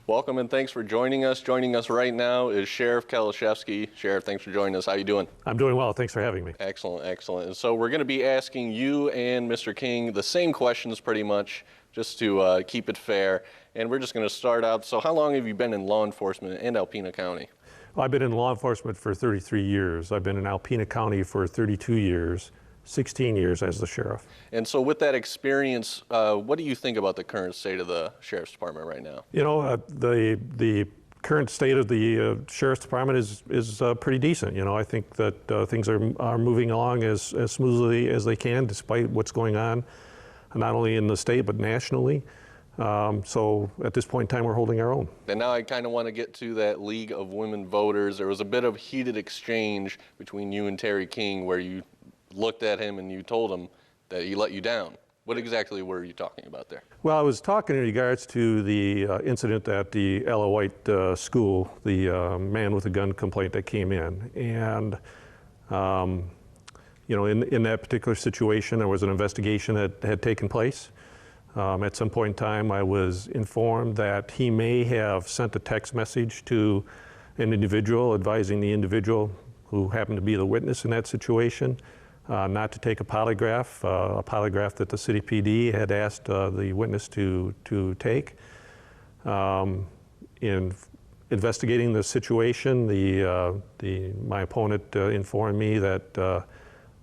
Welcome and thanks for joining us. Joining us right now is Sheriff Kieliszewski. Sheriff, thanhanks for joining us. How you doing? I'm doing well. Thanks for having me. Excellent, excellent. And so we're going to be asking you and Mr. King the same questions pretty much, just to keep it fair. And we're just going to start out. So how long have you been in law enforcement in Alpena County? Well, I've been in law enforcement for 33 years. I've been in Alpena County for 32 years. 16 years as the sheriff. And so with that experience, what do you think about the current state of the Sheriff's Department right now? You know, the current state of the Sheriff's Department is pretty decent. You know, I think that things are moving along as smoothly as they can, despite what's going on, not only in the state, but nationally. So at this point in time, we're holding our own. And now I kind of want to get to that League of Women Voters. There was a bit of heated exchange between you and Terry King where you looked at him and you told him that he let you down. What exactly were you talking about there? Well, I was talking in regards to the incident at the Ella White school, the man with a gun complaint that came in. And, you know, in that particular situation, there was an investigation that had taken place. At some point in time, I was informed that he may have sent a text message to an individual advising the individual who happened to be the witness in that situation not to take a polygraph that the city PD had asked the witness to take. In investigating the situation, my opponent informed me that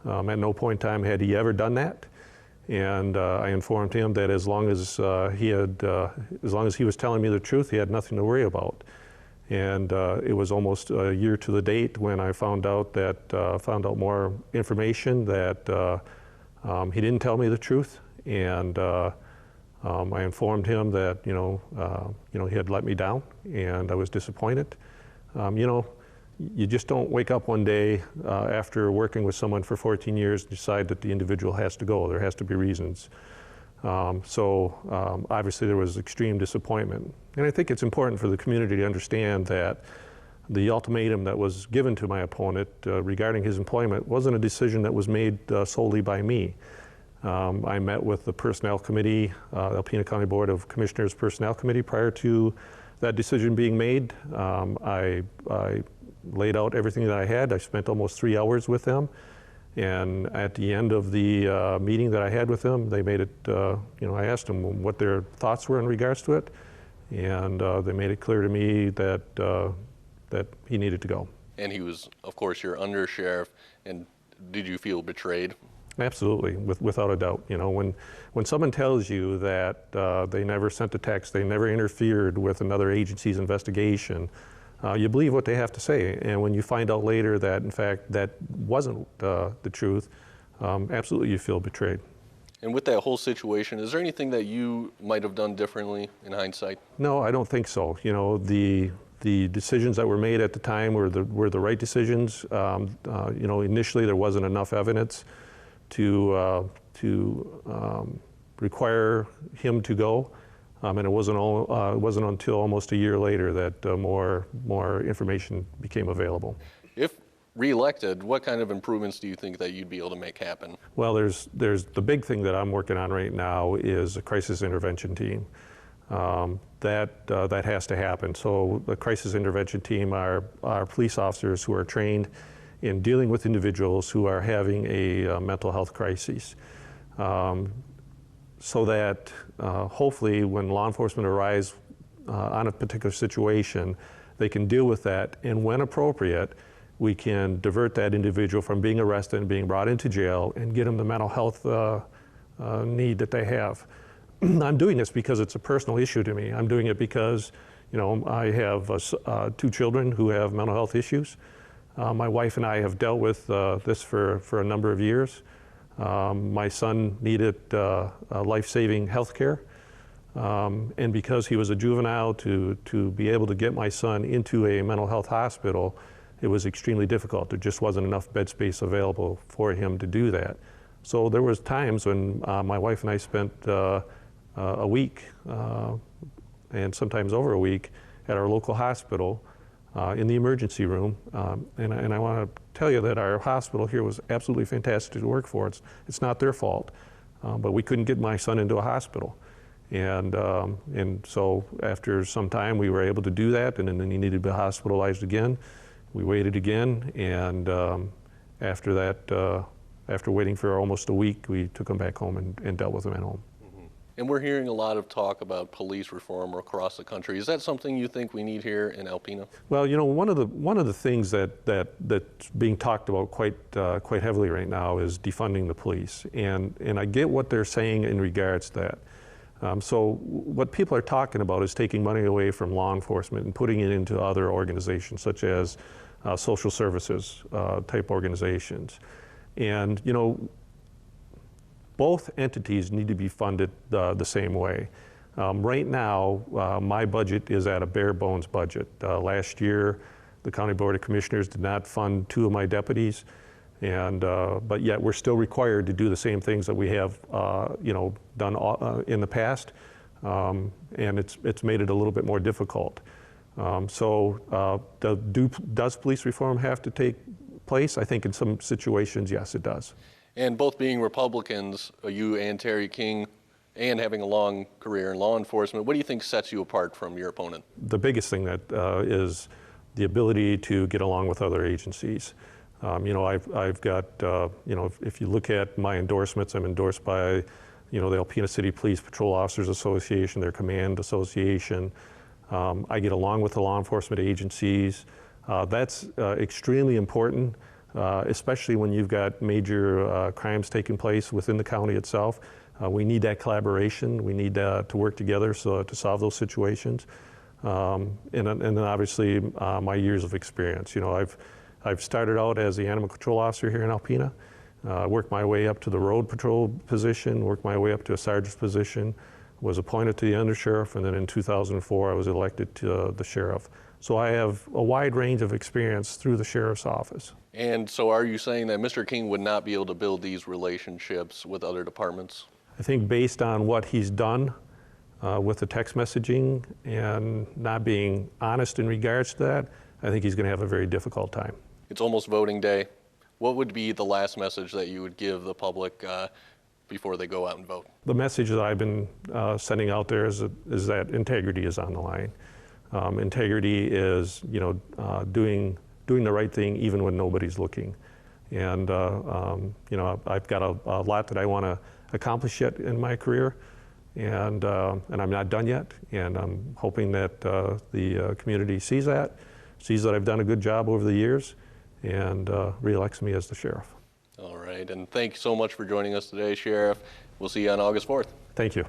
at no point in time had he ever done that, and I informed him that as long as he was telling me the truth, he had nothing to worry about. And it was almost a year to the date when I found out more information that he didn't tell me the truth, and I informed him that he had let me down, and I was disappointed. You know, you just don't wake up one day after working with someone for 14 years and decide that the individual has to go. There has to be reasons. So obviously there was extreme disappointment. And I think it's important for the community to understand that the ultimatum that was given to my opponent regarding his employment wasn't a decision that was made solely by me. I met with the Personnel Committee, Alpena County Board of Commissioners Personnel Committee prior to that decision being made. I laid out everything that I had. I spent almost 3 hours with them. And at the end of the meeting that I had with them, they made it, I asked them what their thoughts were in regards to it, and they made it clear to me that he needed to go. And he was, of course, your under sheriff, and did you feel betrayed? Absolutely, without a doubt. You know, when someone tells you that they never sent a text, they never interfered with another agency's investigation, you believe what they have to say, and when you find out later that, in fact, that wasn't the truth, absolutely you feel betrayed. And with that whole situation, is there anything that you might have done differently in hindsight? No, I don't think so. You know, the decisions that were made at the time were the right decisions. You know, initially there wasn't enough evidence to require him to go. And it wasn't until almost a year later that more information became available. If reelected, what kind of improvements do you think that you'd be able to make happen? Well, there's the big thing that I'm working on right now is a crisis intervention team. That has to happen. So the crisis intervention team are police officers who are trained in dealing with individuals who are having a mental health crisis. So that hopefully when law enforcement arrives on a particular situation, they can deal with that, and when appropriate, we can divert that individual from being arrested and being brought into jail and get them the mental health need that they have. I'm doing this because it's a personal issue to me. I'm doing it because, you know, I have 2 children who have mental health issues. My wife and I have dealt with this for a number of years. My son needed life-saving health care, and because he was a juvenile, to be able to get my son into a mental health hospital, it was extremely difficult. There just wasn't enough bed space available for him to do that. So there was times when my wife and I spent a week, and sometimes over a week, at our local hospital in the emergency room. And I want to tell you that our hospital here was absolutely fantastic to work for. It's not their fault, but we couldn't get my son into a hospital. And so after some time, we were able to do that, and then he needed to be hospitalized again. We waited again, and after that, after waiting for almost a week, we took him back home and dealt with him at home. And we're hearing a lot of talk about police reform across the country. Is that something you think we need here in Alpena? Well, you know, one of the things that's being talked about quite heavily right now is defunding the police, and I get what they're saying in regards to that. So what people are talking about is taking money away from law enforcement and putting it into other organizations, such as social services type organizations, and you know, both entities need to be funded the same way. Right now, my budget is at a bare bones budget. Last year, the County Board of Commissioners did not fund 2 of my deputies, and but yet we're still required to do the same things that we have, you know, done in the past, and it's made it a little bit more difficult. So, does police reform have to take place? I think in some situations, yes, it does. And both being Republicans, you and Terry King, and having a long career in law enforcement, what do you think sets you apart from your opponent? The biggest thing that is the ability to get along with other agencies. You know, I've got, you know, if you look at my endorsements, I'm endorsed by, you know, the Alpena City Police Patrol Officers Association, their command association. I get along with the law enforcement agencies. That's extremely important. Especially when you've got major crimes taking place within the county itself. We need that collaboration. We need to work together to solve those situations. And then obviously my years of experience. You know, I've started out as the animal control officer here in Alpena, worked my way up to the road patrol position, worked my way up to a sergeant's position, was appointed to the undersheriff, and then in 2004 I was elected to the sheriff. So I have a wide range of experience through the sheriff's office. And so are you saying that Mr. King would not be able to build these relationships with other departments? I think based on what he's done with the text messaging and not being honest in regards to that, I think he's going to have a very difficult time. It's almost voting day. What would be the last message that you would give the public before they go out and vote? The message that I've been sending out there is that integrity is on the line. Integrity is, you know, doing the right thing even when nobody's looking. And, you know, I've got a lot that I want to accomplish yet in my career, and I'm not done yet. And I'm hoping that the community sees that I've done a good job over the years, and re-elects me as the sheriff. All right, and thank you so much for joining us today, Sheriff. We'll see you on August 4th. Thank you.